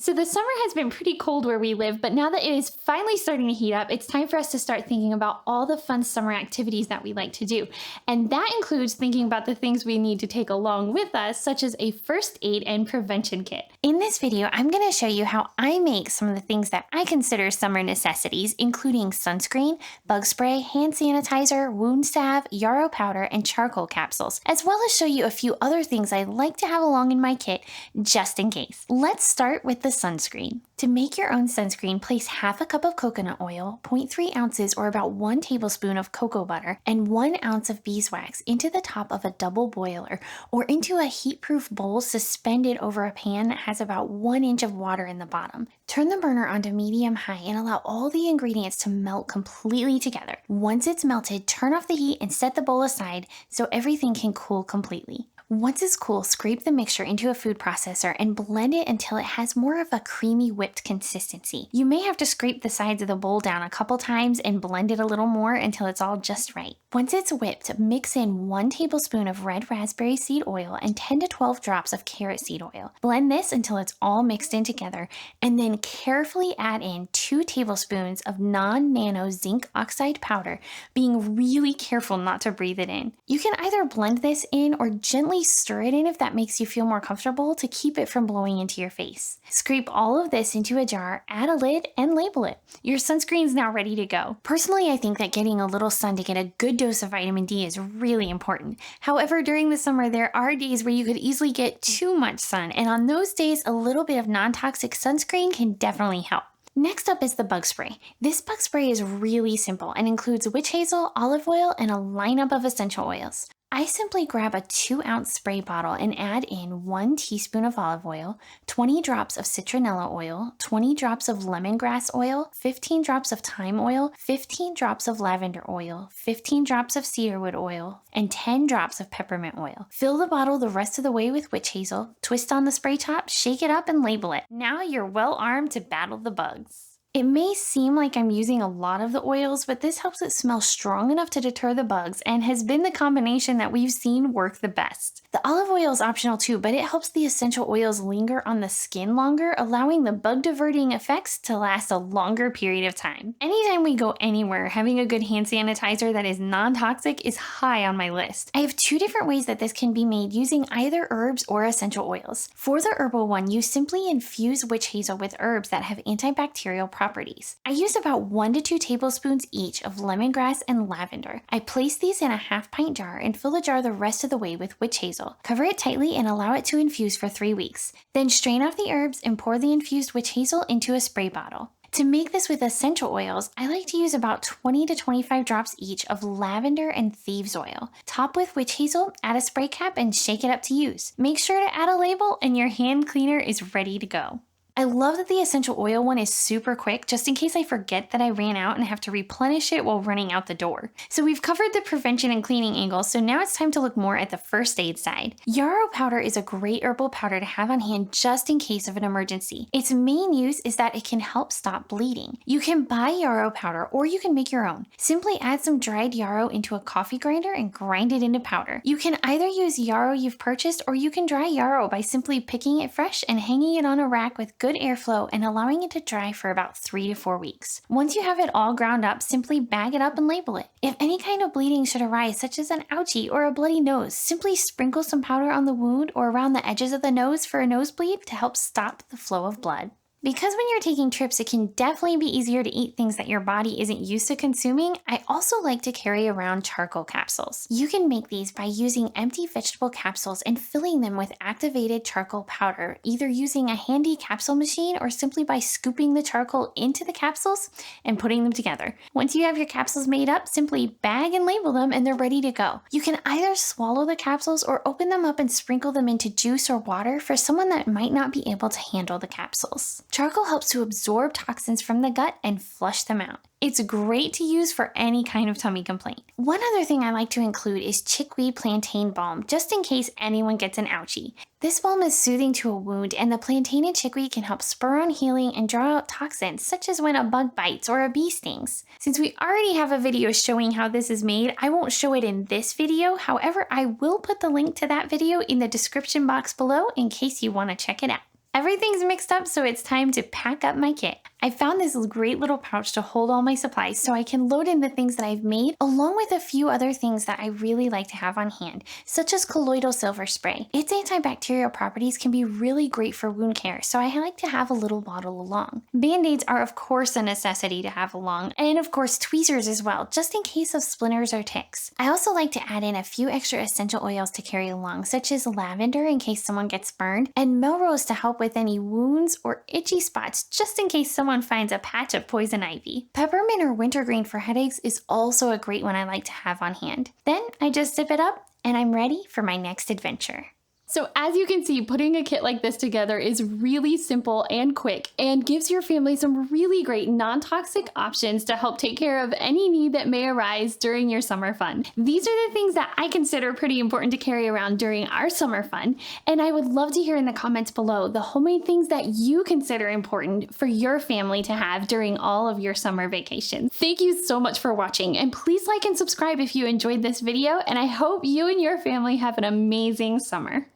So the summer has been pretty cold where we live, but now that it is finally starting to heat up, it's time for us to start thinking about all the fun summer activities that we like to do. And that includes thinking about the things we need to take along with us, such as a first aid and prevention kit. In this video, I'm going to show you how I make some of the things that I consider summer necessities, including sunscreen, bug spray, hand sanitizer, wound salve, Yarrow powder, and charcoal capsules, as well as show you a few other things I like to have along in my kit just in case. Let's start with the sunscreen. To make your own sunscreen, place half a cup of coconut oil, 0.3 ounces or about 1 tablespoon of cocoa butter, and 1 ounce of beeswax into the top of a double boiler or into a heat-proof bowl suspended over a pan that has about 1 inch of water in the bottom. Turn the burner onto medium-high and allow all the ingredients to melt completely together. Once it's melted, turn off the heat and set the bowl aside so everything can cool completely. Once it's cool, scrape the mixture into a food processor and blend it until it has more of a creamy whipped consistency. You may have to scrape the sides of the bowl down a couple times and blend it a little more until it's all just right. Once it's whipped, mix in 1 tablespoon of red raspberry seed oil and 10 to 12 drops of carrot seed oil. Blend this until it's all mixed in together and then carefully add in 2 tablespoons of non-nano zinc oxide powder, being really careful not to breathe it in. You can either blend this in or gently stir it in if that makes you feel more comfortable to keep it from blowing into your face. Scrape all of this into a jar, add a lid, and label it. Your sunscreen is now ready to go. Personally, I think that getting a little sun to get a good dose of vitamin D is really important. However, during the summer, there are days where you could easily get too much sun, and on those days, a little bit of non-toxic sunscreen can definitely help. Next up is the bug spray. This bug spray is really simple and includes witch hazel, olive oil, and a lineup of essential oils. I simply grab a 2-ounce spray bottle and add in 1 teaspoon of olive oil, 20 drops of citronella oil, 20 drops of lemongrass oil, 15 drops of thyme oil, 15 drops of lavender oil, 15 drops of cedarwood oil, and 10 drops of peppermint oil. Fill the bottle the rest of the way with witch hazel, twist on the spray top, shake it up, and label it. Now you're well armed to battle the bugs. It may seem like I'm using a lot of the oils, but this helps it smell strong enough to deter the bugs and has been the combination that we've seen work the best. The olive oil is optional too, but it helps the essential oils linger on the skin longer, allowing the bug diverting effects to last a longer period of time. Anytime we go anywhere, having a good hand sanitizer that is non-toxic is high on my list. I have 2 different ways that this can be made using either herbs or essential oils. For the herbal one, you simply infuse witch hazel with herbs that have antibacterial properties. I use about 1 to 2 tablespoons each of lemongrass and lavender. I place these in a half-pint jar and fill the jar the rest of the way with witch hazel. Cover it tightly and allow it to infuse for 3 weeks. Then strain off the herbs and pour the infused witch hazel into a spray bottle. To make this with essential oils, I like to use about 20 to 25 drops each of lavender and thieves oil. Top with witch hazel, add a spray cap, and shake it up to use. Make sure to add a label and your hand cleaner is ready to go. I love that the essential oil one is super quick, just in case I forget that I ran out and have to replenish it while running out the door. So we've covered the prevention and cleaning angle, so now it's time to look more at the first aid side. Yarrow powder is a great herbal powder to have on hand just in case of an emergency. Its main use is that it can help stop bleeding. You can buy yarrow powder or you can make your own. Simply add some dried yarrow into a coffee grinder and grind it into powder. You can either use yarrow you've purchased or you can dry yarrow by simply picking it fresh and hanging it on a rack with good airflow and allowing it to dry for about 3 to 4 weeks. Once you have it all ground up, simply bag it up and label it. If any kind of bleeding should arise, such as an ouchie or a bloody nose, simply sprinkle some powder on the wound or around the edges of the nose for a nosebleed to help stop the flow of blood. Because when you're taking trips, it can definitely be easier to eat things that your body isn't used to consuming, I also like to carry around charcoal capsules. You can make these by using empty vegetable capsules and filling them with activated charcoal powder, either using a handy capsule machine or simply by scooping the charcoal into the capsules and putting them together. Once you have your capsules made up, simply bag and label them and they're ready to go. You can either swallow the capsules or open them up and sprinkle them into juice or water for someone that might not be able to handle the capsules. Charcoal helps to absorb toxins from the gut and flush them out. It's great to use for any kind of tummy complaint. One other thing I like to include is Chickweed Plantain Balm, just in case anyone gets an ouchie. This balm is soothing to a wound, and the plantain and chickweed can help spur on healing and draw out toxins, such as when a bug bites or a bee stings. Since we already have a video showing how this is made, I won't show it in this video. However, I will put the link to that video in the description box below in case you want to check it out. Everything's mixed up, so it's time to pack up my kit. I found this great little pouch to hold all my supplies so I can load in the things that I've made, along with a few other things that I really like to have on hand, such as colloidal silver spray. Its antibacterial properties can be really great for wound care, so I like to have a little bottle along. Band-aids are of course a necessity to have along, and of course tweezers as well, just in case of splinters or ticks. I also like to add in a few extra essential oils to carry along, such as lavender in case someone gets burned, and Melrose to help with any wounds or itchy spots just in case someone finds a patch of poison ivy. Peppermint or wintergreen for headaches is also a great one I like to have on hand. Then I just zip it up and I'm ready for my next adventure. So as you can see, putting a kit like this together is really simple and quick and gives your family some really great non-toxic options to help take care of any need that may arise during your summer fun. These are the things that I consider pretty important to carry around during our summer fun, and I would love to hear in the comments below the homemade things that you consider important for your family to have during all of your summer vacations. Thank you so much for watching, and please like and subscribe if you enjoyed this video, and I hope you and your family have an amazing summer.